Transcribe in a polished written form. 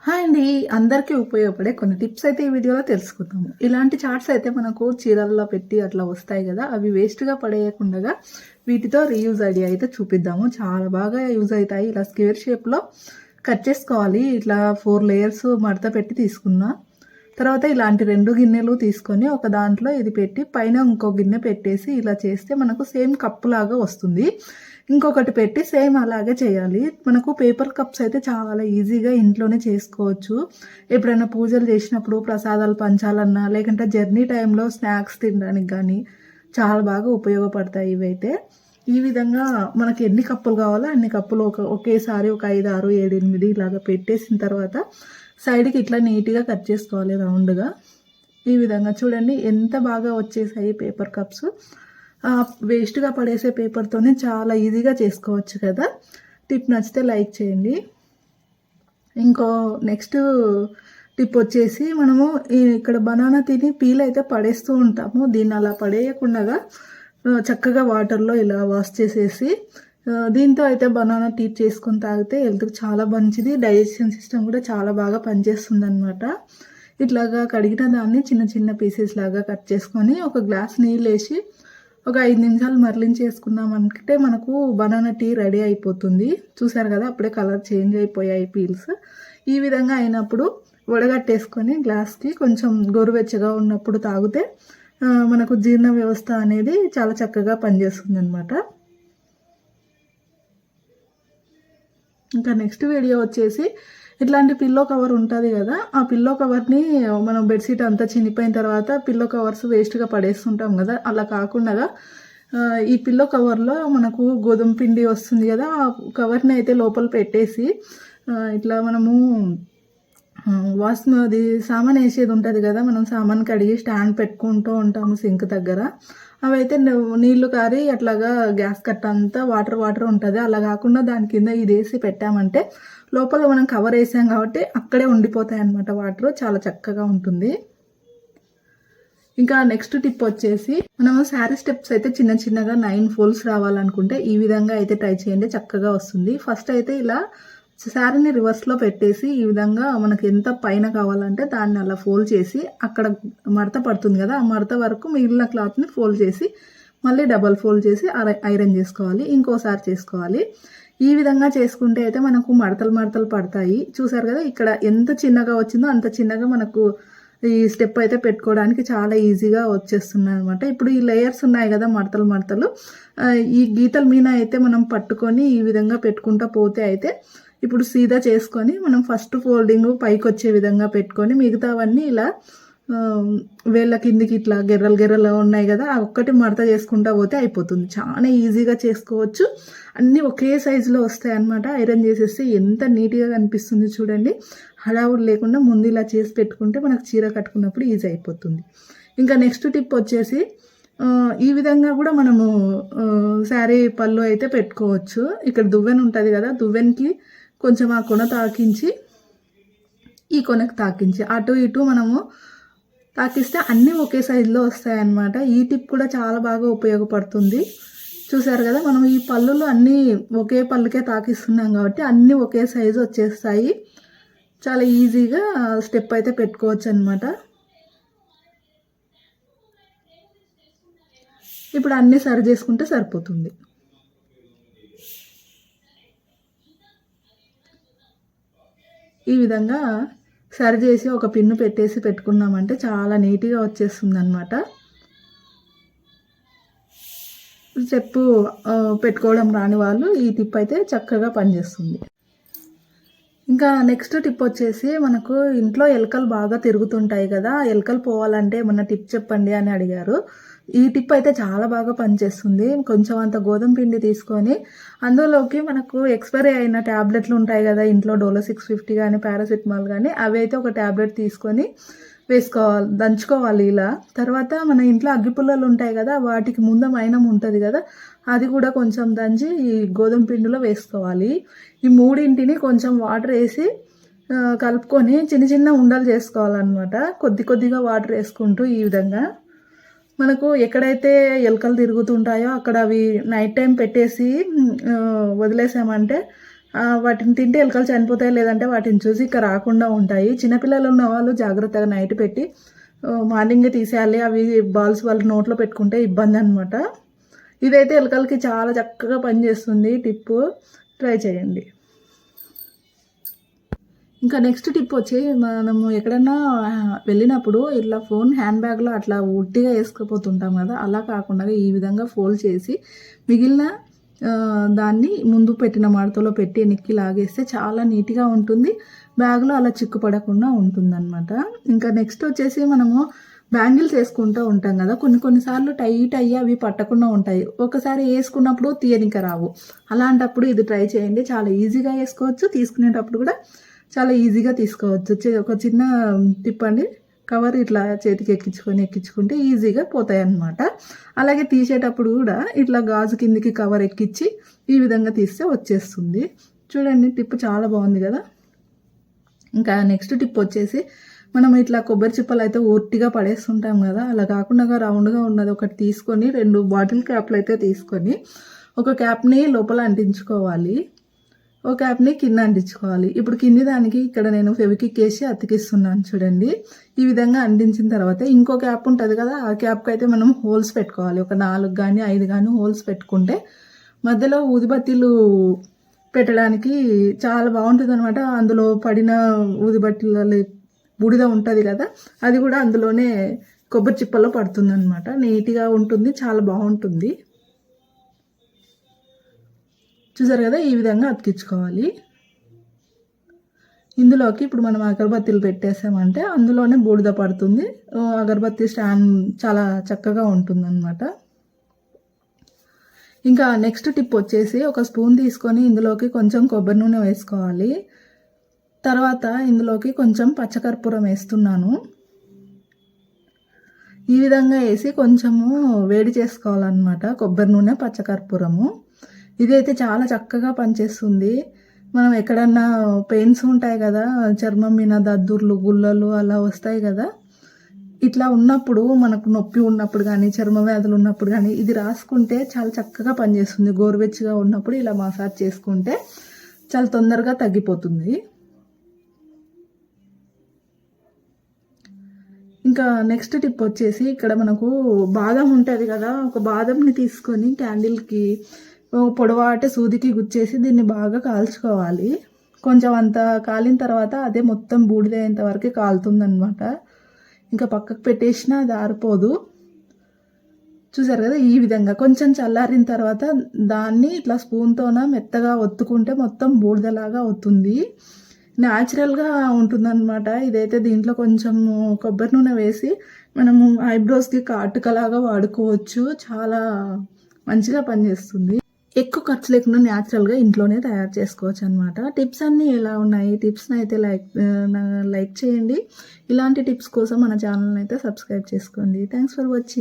Hi అండి. అందరికీ ఉపయోగపడే కొన్ని టిప్స్ అయితే ఈ వీడియోలో తెలుసుకుందాము. ఇలాంటి చార్ట్స్ అయితే మనకు చీరల్లో పెట్టి అట్లా వస్తాయి కదా, అవి వేస్ట్గా పడేయకుండా వీటితో రీయూజ్ ఐడియా అయితే చూపిద్దాము. చాలా బాగా యూజ్ అవుతాయి. ఇలా స్క్వేర్ షేప్లో కట్ చేసుకోవాలి. ఇట్లా 4 లేయర్స్ మడత పెట్టి తీసుకున్నా. తర్వాత ఇలాంటి 2 గిన్నెలు తీసుకొని ఒక దాంట్లో ఇది పెట్టి పైన ఇంకో గిన్నె పెట్టేసి ఇలా చేస్తే మనకు సేమ్ కప్పు లాగా వస్తుంది. ఇంకొకటి పెట్టి సేమ్ అలాగే చేయాలి. మనకు పేపర్ కప్స్ అయితే చాలా ఈజీగా ఇంట్లోనే చేసుకోవచ్చు. ఎప్పుడైనా పూజలు చేసినప్పుడు ప్రసాదాలు పంచాలన్నా, లేకుంటే జర్నీ టైంలో స్నాక్స్ తినడానికి కానీ చాలా బాగా ఉపయోగపడతాయి ఇవైతే. ఈ విధంగా మనకి ఎన్ని కప్పులు కావాలో అన్ని కప్పులు ఒకేసారి ఒక 5, 6, 7, 8 ఇలాగా పెట్టేసిన తర్వాత సైడ్కి ఇట్లా నీట్గా కట్ చేసుకోవాలి రౌండ్గా. ఈ విధంగా చూడండి ఎంత బాగా వచ్చేసాయి పేపర్ కప్స్. వేస్ట్గా పడేసే పేపర్తోనే చాలా ఈజీగా చేసుకోవచ్చు కదా. టిప్ నచ్చితే లైక్ చేయండి. నెక్స్ట్ టిప్ వచ్చేసి మనము ఇక్కడ బనానా తిని పీల్ అయితే పడేస్తూ ఉంటాము. దీన్ని అలా పడేయకుండా చక్కగా వాటర్లో ఇలా వాష్ చేసేసి దీంతో అయితే బనానా టీ చేసుకొని తాగితే హెల్త్కి చాలా మంచిది. డైజెషన్ సిస్టమ్ కూడా చాలా బాగా పనిచేస్తుంది అనమాట. ఇట్లాగా కడిగిన దాన్ని చిన్న చిన్న పీసెస్ లాగా కట్ చేసుకొని ఒక గ్లాస్ నీళ్ళు వేసి ఒక 5 నిమిషాలు మరలించేసుకున్నామంటే మనకు బనానా టీ రెడీ అయిపోతుంది. చూసారు కదా, అప్పుడే కలర్ చేంజ్ అయిపోయాయి పీల్స్. ఈ విధంగా అయినప్పుడు వడగట్టేసుకొని గ్లాస్కి కొంచెం గోరువెచ్చగా ఉన్నప్పుడు తాగితే మనకు జీర్ణ వ్యవస్థ అనేది చాలా చక్కగా పనిచేస్తుంది అనమాట. ఇంకా నెక్స్ట్ వీడియో వచ్చేసి ఇట్లాంటి పిల్లో కవర్ ఉంటుంది కదా, ఆ పిల్లో కవర్ని మనం బెడ్షీట్ అంతా చినిపోయిన తర్వాత పిల్లో కవర్స్ వేస్ట్గా పడేస్తుంటాం కదా, అలా కాకుండా ఈ పిల్లో కవర్లో మనకు గోధుమ పిండి వస్తుంది కదా, ఆ కవర్ని అయితే లోపల పెట్టేసి ఇట్లా మనము అది సామాన్ వేసేది ఉంటుంది కదా, మనం సామాన్ కడిగి స్టాండ్ పెట్టుకుంటూ ఉంటాము సింక్ దగ్గర. అవైతే నీళ్లు కారి అట్లాగా గ్యాస్ కట్ట అంతా వాటర్ ఉంటుంది. అలా కాకుండా దాని కింద ఇది వేసి పెట్టామంటే లోపల మనం కవర్ వేసాం కాబట్టి అక్కడే ఉండిపోతాయి అన్నమాట వాటర్. చాలా చక్కగా ఉంటుంది. ఇంకా నెక్స్ట్ టిప్ వచ్చేసి మనము శారీ స్టెప్స్ అయితే చిన్న చిన్నగా 9 ఫోల్డ్స్ రావాలనుకుంటే ఈ విధంగా అయితే ట్రై చేయండి, చక్కగా వస్తుంది. ఫస్ట్ అయితే ఇలా శారీని రివర్స్లో పెట్టేసి ఈ విధంగా మనకి ఎంత పైన కావాలంటే దాన్ని అలా ఫోల్డ్ చేసి అక్కడ మడత పడుతుంది కదా, ఆ మడత వరకు మిగిలిన క్లాత్ని ఫోల్డ్ చేసి మళ్ళీ డబల్ ఫోల్డ్ చేసి ఐరన్ చేసుకోవాలి. ఇంకోసారి చేసుకోవాలి. ఈ విధంగా చేసుకుంటే అయితే మనకు మడతలు పడతాయి. చూసారు కదా, ఇక్కడ ఎంత చిన్నగా వచ్చిందో అంత చిన్నగా మనకు ఈ స్టెప్ అయితే పెట్టుకోవడానికి చాలా ఈజీగా వచ్చేస్తున్నాయి అనమాట. ఇప్పుడు ఈ లేయర్స్ ఉన్నాయి కదా, మడతలు ఈ గీతల మీద అయితే మనం పట్టుకొని ఈ విధంగా పెట్టుకుంటా పోతే అయితే ఇప్పుడు సీదా చేసుకొని మనం ఫస్ట్ ఫోల్డింగ్ పైకి వచ్చే విధంగా పెట్టుకొని మిగతావన్నీ ఇలా వేళ్ళ కిందికి ఇట్లా గెర్రలు ఉన్నాయి కదా, ఆ ఒక్కటి మడత చేసుకుంటా పోతే అయిపోతుంది. చాలా ఈజీగా చేసుకోవచ్చు. అన్నీ ఒకే సైజులో వస్తాయి అన్నమాట. ఐరన్ చేసేస్తే ఎంత నీట్గా కనిపిస్తుంది చూడండి. హడావుడు లేకుండా ముందు ఇలా చేసి పెట్టుకుంటే మనకు చీర కట్టుకున్నప్పుడు ఈజీ అయిపోతుంది. ఇంకా నెక్స్ట్ టిప్ వచ్చేసి ఈ విధంగా కూడా మనము శారీ పళ్ళు అయితే పెట్టుకోవచ్చు. ఇక్కడ దువ్వెన ఉంటుంది కదా, దువ్వెనకి కొంచెం ఆ కొన తాకించి ఈ కొనకు తాకించి అటు ఇటు మనము తాకిస్తే అన్నీ ఒకే సైజులో వస్తాయన్నమాట. ఈ టిప్ కూడా చాలా బాగా ఉపయోగపడుతుంది. చూసారు కదా, మనం ఈ పళ్ళులు అన్నీ ఒకే పళ్ళుకే తాకిస్తున్నాం కాబట్టి అన్నీ ఒకే సైజు వచ్చేస్తాయి. చాలా ఈజీగా స్టెప్ అయితే పెట్టుకోవచ్చు అనమాట. ఇప్పుడు అన్నీ సరి చేసుకుంటే సరిపోతుంది. ఈ విధంగా సరి చేసి ఒక పిన్ను పెట్టేసి పెట్టుకున్నామంటే చాలా నీట్గా వచ్చేస్తుంది అనమాట. స్టెప్ పెట్టుకోవడం రాని వాళ్ళు ఈ టిప్ అయితే చక్కగా పనిచేస్తుంది. ఇంకా నెక్స్ట్ టిప్ వచ్చేసి మనకు ఇంట్లో ఎలుకలు బాగా తిరుగుతుంటాయి కదా, ఎలుకలు పోవాలంటే ఏమన్నా టిప్ చెప్పండి అని అడిగారు. ఈ టిప్ అయితే చాలా బాగా పనిచేస్తుంది. కొంచెం అంత గోధుమ పిండి తీసుకొని అందులోకి మనకు ఎక్స్పైరీ అయిన ట్యాబ్లెట్లు ఉంటాయి కదా ఇంట్లో, డోలో 650 కానీ పారాసిటమాల్ కానీ, అవి అయితే ఒక ట్యాబ్లెట్ తీసుకొని వేసుకోవాలి, దంచుకోవాలి ఇలా. తర్వాత మన ఇంట్లో అగ్గిపుల్లలు ఉంటాయి కదా, వాటికి ముందు మైనం ఉంటుంది కదా, అది కూడా కొంచెం దంచి ఈ గోధుమ పిండిలో వేసుకోవాలి. ఈ మూడింటిని కొంచెం వాటర్ వేసి కలుపుకొని చిన్న చిన్న ఉండలు చేసుకోవాలన్నమాట. కొద్దిగా వాటర్ వేసుకుంటూ ఈ విధంగా మనకు ఎక్కడైతే ఎలుకలు తిరుగుతుంటాయో అక్కడ అవి నైట్ టైం పెట్టేసి వదిలేసామంటే వాటిని తింటే ఎలుకలు చనిపోతాయి, లేదంటే వాటిని చూసి ఇక రాకుండా ఉంటాయి. చిన్నపిల్లలు ఉన్న వాళ్ళు జాగ్రత్తగా నైట్ పెట్టి మార్నింగే తీసేయాలి. అవి బాల్స్ వాళ్ళ నోట్లో పెట్టుకుంటే ఇబ్బంది అనమాట. ఇదైతే ఎలుకలకి చాలా చక్కగా పనిచేస్తుంది. టిప్పు ట్రై చేయండి. ఇంకా నెక్స్ట్ టిప్ వచ్చి, మనము ఎక్కడన్నా వెళ్ళినప్పుడు ఇట్లా ఫోన్ హ్యాండ్ బ్యాగ్లో అట్లా ఉట్టిగా వేసుకుపోతుంటాం కదా, అలా కాకుండా ఈ విధంగా ఫోల్డ్ చేసి మిగిలిన దాన్ని ముందు పెట్టిన మడతలో పెట్టి వెనక్కి లాగేస్తే చాలా నీట్గా ఉంటుంది. బ్యాగ్లో అలా చిక్కుపడకుండా ఉంటుందన్నమాట. ఇంకా నెక్స్ట్ వచ్చేసి, మనము బ్యాంగిల్స్ వేసుకుంటూ ఉంటాం కదా, కొన్నిసార్లు టైట్ అయ్యి అవి పట్టకుండా ఉంటాయి. ఒకసారి వేసుకున్నప్పుడు తీయనిక రావు. అలాంటప్పుడు ఇది ట్రై చేయండి. చాలా ఈజీగా వేసుకోవచ్చు, తీసుకునేటప్పుడు కూడా చాలా ఈజీగా తీసుకోవచ్చు. ఒక చిన్న టిప్ అండి. కవర్ ఇట్లా చేతికి ఎక్కించుకుంటే ఈజీగా పోతాయి అన్నమాట. అలాగే తీసేటప్పుడు కూడా ఇట్లా గాజు కిందికి కవర్ ఎక్కించి ఈ విధంగా తీస్తే వచ్చేస్తుంది. చూడండి, టిప్ చాలా బాగుంది కదా. ఇంకా నెక్స్ట్ టిప్ వచ్చేసి, మనం ఇట్లా కొబ్బరి చిప్పలు అయితే ఒట్టిగా పడేస్తుంటాం కదా, అలా కాకుండా రౌండ్గా ఉన్నది ఒకటి తీసుకొని 2 బాటిల్ క్యాప్లు అయితే తీసుకొని ఒక క్యాప్ని లోపల అంటించుకోవాలి, ఒక క్యాప్ని కింద అంటించుకోవాలి. ఇప్పుడు కింది దానికి ఇక్కడ నేను ఫెవిక్విక్ వేసి అతికిస్తున్నాను చూడండి. ఈ విధంగా అంటించిన తర్వాత ఇంకో క్యాప్ ఉంటుంది కదా, ఆ క్యాప్కి అయితే మనం హోల్స్ పెట్టుకోవాలి. ఒక 4 కానీ 5 కానీ హోల్స్ పెట్టుకుంటే మధ్యలో ఊదిబత్తీలు పెట్టడానికి చాలా బాగుంటుంది అనమాట. అందులో పడిన ఊదిబత్తీల బూడిద ఉంటుంది కదా, అది కూడా అందులోనే కొబ్బరి చిప్పల్లో పడుతుంది అనమాట. నీట్గా ఉంటుంది, చాలా బాగుంటుంది. చూసారు కదా, ఈ విధంగా అతికించుకోవాలి. ఇందులోకి ఇప్పుడు మనం అగరబత్తీలు పెట్టేసామంటే అందులోనే బూడిద పడుతుంది. అగరబత్తి స్టాండ్ చాలా చక్కగా ఉంటుందన్నమాట. ఇంకా నెక్స్ట్ టిప్ వచ్చేసి, ఒక స్పూన్ తీసుకొని ఇందులోకి కొంచెం కొబ్బరి నూనె వేసుకోవాలి. తర్వాత ఇందులోకి కొంచెం పచ్చకర్పూరం వేస్తున్నాను. ఈ విధంగా వేసి కొంచెము వేడి చేసుకోవాలన్నమాట, కొబ్బరి నూనె పచ్చకర్పూరము. ఇదైతే చాలా చక్కగా పనిచేస్తుంది. మనం ఎక్కడన్నా పెయిన్స్ ఉంటాయి కదా, చర్మం మీద దద్దుర్లు గుల్లలు అలా వస్తాయి కదా, ఇట్లా ఉన్నప్పుడు, మనకు నొప్పి ఉన్నప్పుడు కానీ చర్మ వ్యాధులు ఉన్నప్పుడు కానీ ఇది రాసుకుంటే చాలా చక్కగా పనిచేస్తుంది. గోరువెచ్చగా ఉన్నప్పుడు ఇలా మసాజ్ చేసుకుంటే చాలా తొందరగా తగ్గిపోతుంది. ఇంకా నెక్స్ట్ టిప్ వచ్చేసి, ఇక్కడ మనకు బాదం ఉంటుంది కదా, ఒక బాదంని తీసుకొని క్యాండిల్కి పొడవాటి సూదికి గుచ్చేసి దీన్ని బాగా కాల్చుకోవాలి. కొంచెం అంత కాలిన తర్వాత అదే మొత్తం బూడిదయ్యేంత వరకు కాలుతుందనమాట. ఇంకా పక్కకు పెట్టేసినా అది ఆరిపోదు. చూసారు కదా, ఈ విధంగా కొంచెం చల్లారిన తర్వాత దాన్ని ఇట్లా స్పూన్తోన మెత్తగా ఒత్తుకుంటే మొత్తం బూడిదలాగా అవుతుంది. న్యాచురల్గా ఉంటుందన్నమాట. ఇదైతే దీంట్లో కొంచెం కొబ్బరి నూనె వేసి మనము ఐబ్రోస్కి కాటుకలాగా వాడుకోవచ్చు. చాలా మంచిగా పనిచేస్తుంది. ఎక్కువ ఖర్చు లేకుండా న్యాచురల్గా ఇంట్లోనే తయారు చేసుకోవచ్చు అనమాట. టిప్స్ అన్నీ ఎలా ఉన్నాయి? టిప్స్ని అయితే లైక్ చేయండి. ఇలాంటి టిప్స్ కోసం మన ఛానల్ని అయితే సబ్స్క్రైబ్ చేసుకోండి. Thanks for watching.